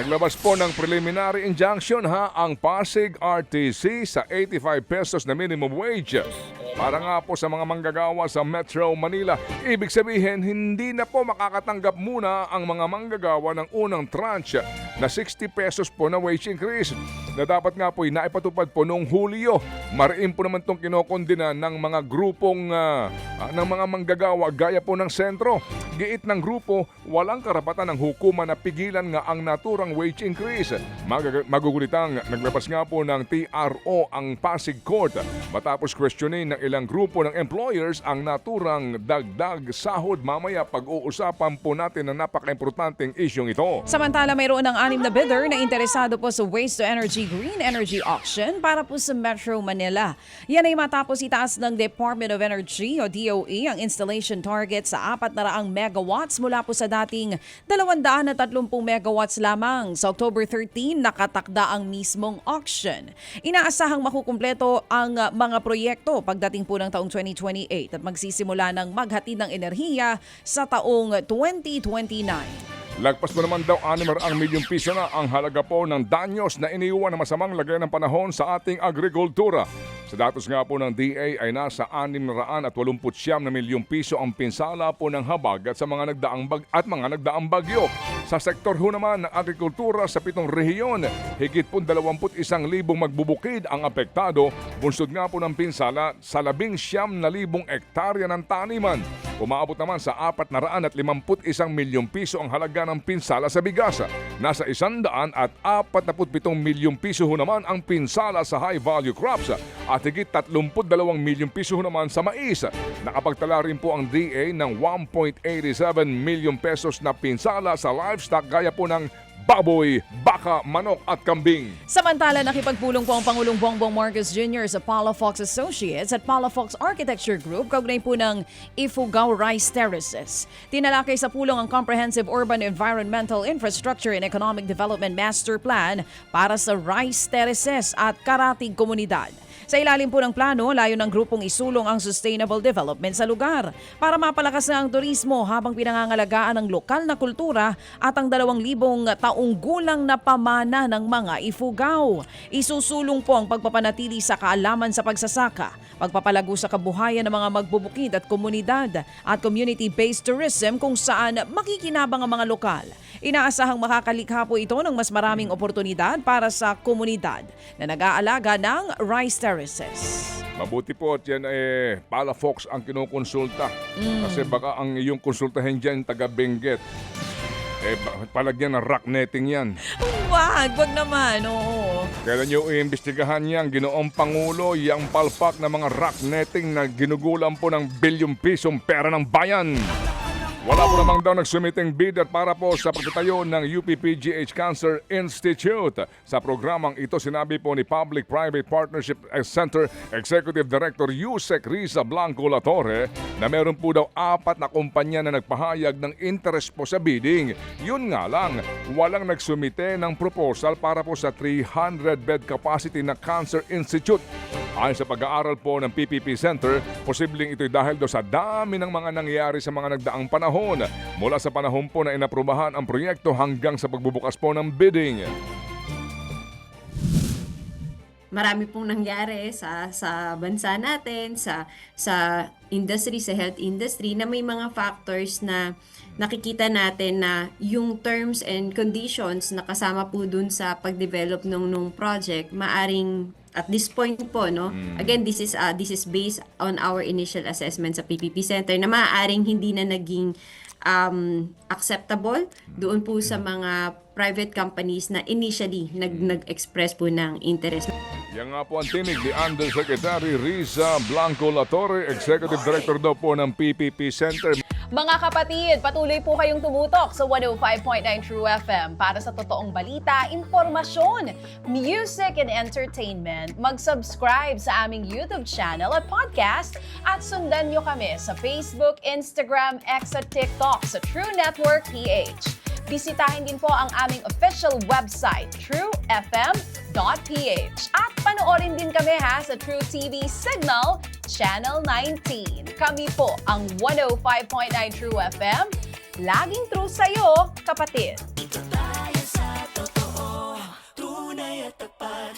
Naglabas po ng preliminary injunction ang Pasig RTC sa 85 pesos na minimum wage. Para nga po sa mga manggagawa sa Metro Manila, ibig sabihin hindi na po makakatanggap muna ang mga manggagawa ng unang tranche na 60 pesos po na wage increase na dapat nga po naipatupad po noong Hulyo. Mariin po naman itong kinokondina ng mga grupong ng mga manggagawa gaya po ng sentro. Giit ng grupo, walang karapatan ng hukuman na pigilan nga ang naturang wage increase. Magugulitang naglabas nga po ng TRO ang Pasig Court matapos questionin ng ilang grupo ng employers ang naturang dagdag sahod. Mamaya pag-uusapan po natin ang napaka-importanteng isyong ito. Samantala, mayroon ng 6 na bidder na interesado po sa Waste to Energy Green Energy Auction para po sa Metro Manila. Yan ay matapos itaas ng Department of Energy o DOE ang installation target sa 400 megawatts mula po sa dating 230 megawatts lamang. Sa October 13, nakatakda ang mismong auction. Inaasahang makukumpleto ang mga proyekto pagdating po ng taong 2028 at magsisimula ng maghatid ng enerhiya sa taong 2029. Lagpas mo naman daw 6 milyong piso na ang halaga po ng danyos na iniwan ng masamang lagay ng panahon sa ating agrikultura. Sa datos nga po ng DA ay nasa 689 na milyong piso ang pinsala po ng habag at sa mga nagdaang bagyo. Sa sektor ho naman ng agrikultura sa 7 rehiyon, higit po 21,000 magbubukid ang apektado. Bunsod nga po ng pinsala sa 19,000 ektarya ng taniman. Umaabot naman sa 451 milyong piso ang halaga ng pinsala sa bigas. Nasa 147 milyong piso ho naman ang pinsala sa high-value crops at higit 32 milyong piso ho naman sa mais. Nakapagtala rin po ang DA ng 1.87 milyong pesos na pinsala sa livestock gaya po ng baboy, baka, manok at kambing. Samantala, nakipagpulong po ang Pangulong Bongbong Marcos Jr. sa Palafox Associates at Palafox Architecture Group kaugnay po ng Ifugao Rice Terraces. Tinalakay sa pulong ang Comprehensive Urban Environmental Infrastructure and Economic Development Master Plan para sa Rice Terraces at Karatig Komunidad. Sa ilalim po ng plano, layo ng grupong isulong ang sustainable development sa lugar para mapalakas na ang turismo habang pinangangalagaan ang lokal na kultura at ang 2,000 taong gulang na pamana ng mga Ifugao. Isusulong po ang pagpapanatili sa kaalaman sa pagsasaka, pagpapalago sa kabuhayan ng mga magbubukid at komunidad at community-based tourism kung saan makikinabang ang mga lokal. Inaasahang makakalikha po ito ng mas maraming oportunidad para sa komunidad na nag-aalaga ng rice terraces. Mabuti po at yan Palafox ang kinukonsulta. Kasi baka ang iyong konsultahin dyan taga-Benguet. Palagyan ng rock netting yan. Wag naman, oo. Kailan nyo iimbestigahan yan, Ginoong Pangulo, yung palpak na mga rock netting na ginugulan po ng bilyong pisong pera ng bayan. Wala po namang daw nagsumiting bid at para po sa pagtatayo ng UPPGH Cancer Institute. Sa programang ito, sinabi po ni Public-Private Partnership Center Executive Director Yusek Riza Blanco Latorre na meron po daw 4 na kumpanya na nagpahayag ng interest po sa bidding. Yun nga lang, walang nagsumite ng proposal para po sa 300-bed capacity na Cancer Institute. Ayon sa pag-aaral po ng PPP Center, posibleng ito'y dahil daw sa dami ng mga nangyayari sa mga nagdaang panahon mula sa panahon po na inaprubahan ang proyekto hanggang sa pagbubukas po ng bidding. Marami pong nangyari sa bansa natin, sa industry, sa health industry na may mga factors na nakikita natin na yung terms and conditions na kasama po dun sa pag-develop nung project maaring at this point po, no? Again, this is based on our initial assessment sa PPP Center na maaaring hindi na naging acceptable doon po sa mga private companies na initially nag-express po ng interest. Yan nga po ang tinig ni Undersecretary Riza Blanco Latorre, Executive Director daw po ng PPP Center. Mga kapatid, patuloy po kayong tumutok sa 105.9 True FM para sa totoong balita, impormasyon, music and entertainment. Mag-subscribe sa aming YouTube channel at podcast at sundan nyo kami sa Facebook, Instagram, X at TikTok sa True Network PH. Bisitahin din po ang aming official website, truefm.ph. At panoorin din kami sa True TV Signal, Channel 19. Kami po ang 105.9 True FM. Laging true sa'yo, kapatid.